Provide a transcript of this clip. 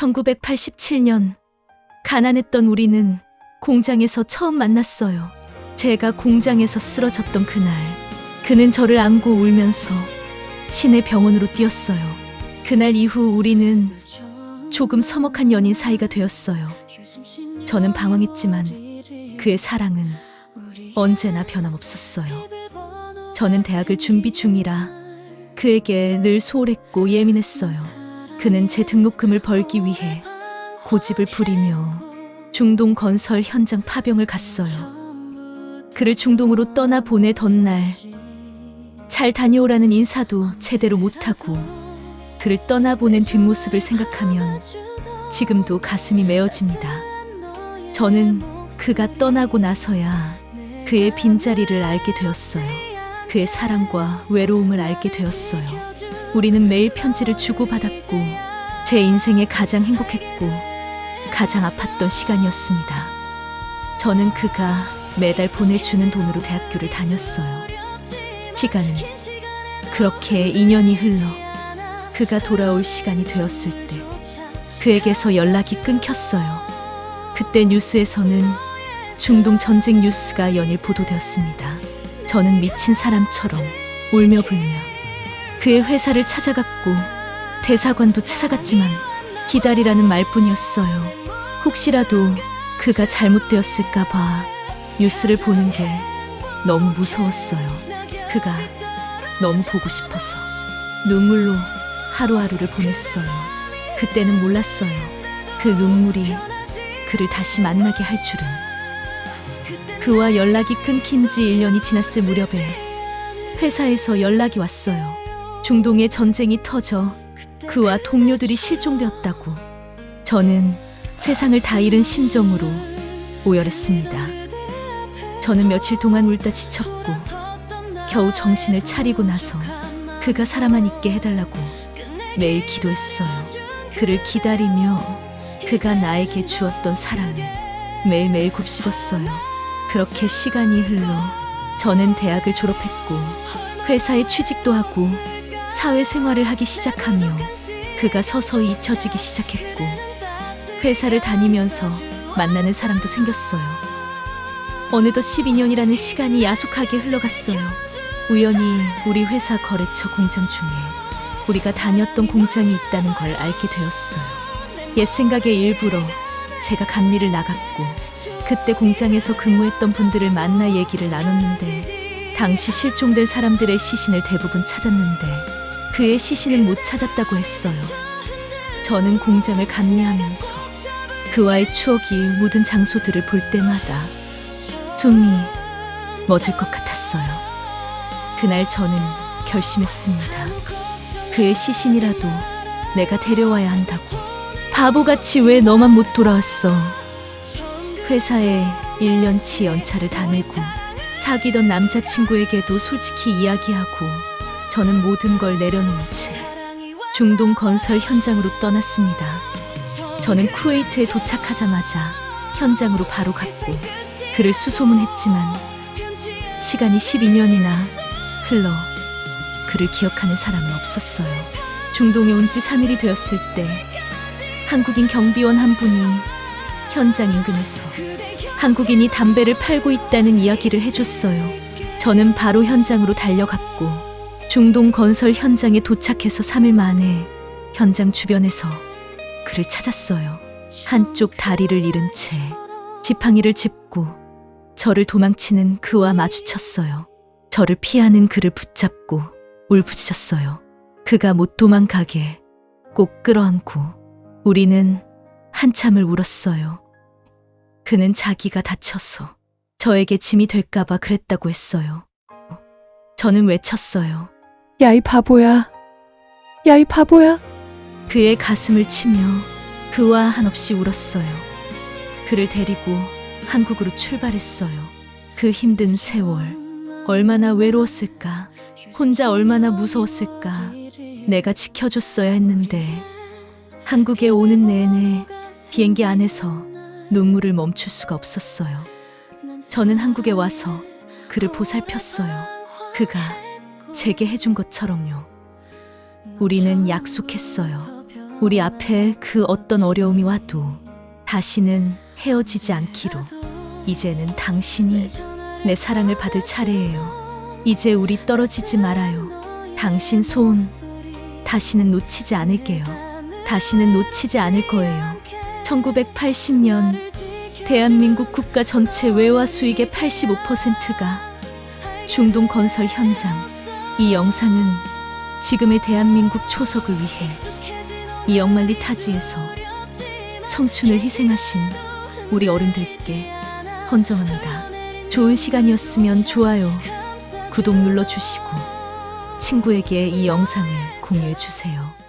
1987년 가난했던 우리는 공장에서 처음 만났어요. 제가 공장에서 쓰러졌던 그날, 그는 저를 안고 울면서 시내 병원으로 뛰었어요. 그날 이후 우리는 조금 서먹한 연인 사이가 되었어요. 저는 방황했지만 그의 사랑은 언제나 변함없었어요. 저는 대학을 준비 중이라 그에게 늘 소홀했고 예민했어요. 그는 제 등록금을 벌기 위해 고집을 부리며 중동 건설 현장 파병을 갔어요. 그를 중동으로 떠나 보내던 날, 잘 다녀오라는 인사도 제대로 못하고 그를 떠나보낸 뒷모습을 생각하면 지금도 가슴이 메어집니다. 저는 그가 떠나고 나서야 그의 빈자리를 알게 되었어요. 그의 사랑과 외로움을 알게 되었어요. 우리는 매일 편지를 주고받았고 제 인생에 가장 행복했고 가장 아팠던 시간이었습니다. 저는 그가 매달 보내주는 돈으로 대학교를 다녔어요. 시간은 그렇게 2년이 흘러 그가 돌아올 시간이 되었을 때 그에게서 연락이 끊겼어요. 그때 뉴스에서는 중동 전쟁 뉴스가 연일 보도되었습니다. 저는 미친 사람처럼 울며 불며 그의 회사를 찾아갔고 대사관도 찾아갔지만 기다리라는 말뿐이었어요. 혹시라도 그가 잘못되었을까봐 뉴스를 보는 게 너무 무서웠어요. 그가 너무 보고 싶어서 눈물로 하루하루를 보냈어요. 그때는 몰랐어요. 그 눈물이 그를 다시 만나게 할 줄은. 그와 연락이 끊긴 지 1년이 지났을 무렵에 회사에서 연락이 왔어요. 중동에 전쟁이 터져 그와 동료들이 실종되었다고. 저는 세상을 다 잃은 심정으로 오열했습니다. 저는 며칠 동안 울다 지쳤고 겨우 정신을 차리고 나서 그가 살아만 있게 해달라고 매일 기도했어요. 그를 기다리며 그가 나에게 주었던 사랑을 매일매일 곱씹었어요. 그렇게 시간이 흘러 저는 대학을 졸업했고 회사에 취직도 하고 사회생활을 하기 시작하며 그가 서서히 잊혀지기 시작했고 회사를 다니면서 만나는 사람도 생겼어요. 어느덧 12년이라는 시간이 야속하게 흘러갔어요. 우연히 우리 회사 거래처 공장 중에 우리가 다녔던 공장이 있다는 걸 알게 되었어요. 옛 생각에 일부러 제가 감리를 나갔고 그때 공장에서 근무했던 분들을 만나 얘기를 나눴는데 당시 실종된 사람들의 시신을 대부분 찾았는데 그의 시신은 못 찾았다고 했어요. 저는 공장을 감리하면서 그와의 추억이 묻은 장소들을 볼 때마다 숨이 멎을 것 같았어요. 그날 저는 결심했습니다. 그의 시신이라도 내가 데려와야 한다고. 바보같이 왜 너만 못 돌아왔어. 회사에 1년치 연차를 다 내고 사귀던 남자친구에게도 솔직히 이야기하고 저는 모든 걸 내려놓은 채 중동 건설 현장으로 떠났습니다. 저는 쿠웨이트에 도착하자마자 현장으로 바로 갔고 그를 수소문했지만 시간이 12년이나 흘러 그를 기억하는 사람은 없었어요. 중동에 온 지 3일이 되었을 때 한국인 경비원 한 분이 현장 인근에서 한국인이 담배를 팔고 있다는 이야기를 해줬어요. 저는 바로 현장으로 달려갔고 중동 건설 현장에 도착해서 3일 만에 현장 주변에서 그를 찾았어요. 한쪽 다리를 잃은 채 지팡이를 짚고 저를 도망치는 그와 마주쳤어요. 저를 피하는 그를 붙잡고 울부짖었어요. 그가 못 도망가게 꼭 끌어안고 우리는 한참을 울었어요. 그는 자기가 다쳐서 저에게 짐이 될까봐 그랬다고 했어요. 저는 외쳤어요. 야, 이 바보야. 야, 이 바보야. 그의 가슴을 치며 그와 한없이 울었어요. 그를 데리고 한국으로 출발했어요. 그 힘든 세월, 얼마나 외로웠을까, 혼자 얼마나 무서웠을까. 내가 지켜줬어야 했는데 한국에 오는 내내 비행기 안에서 눈물을 멈출 수가 없었어요. 저는 한국에 와서 그를 보살폈어요. 그가 제게 해준 것처럼요. 우리는 약속했어요. 우리 앞에 그 어떤 어려움이 와도 다시는 헤어지지 않기로. 이제는 당신이 내 사랑을 받을 차례예요. 이제 우리 떨어지지 말아요. 당신 손 다시는 놓치지 않을게요. 다시는 놓치지 않을 거예요. 1980년 대한민국 국가 전체 외화 수익의 85%가 중동 건설 현장. 이 영상은 지금의 대한민국 초석을 위해 이 영만리 타지에서 청춘을 희생하신 우리 어른들께 헌정합니다. 좋은 시간이었으면 좋아요, 구독 눌러주시고 친구에게 이 영상을 공유해 주세요.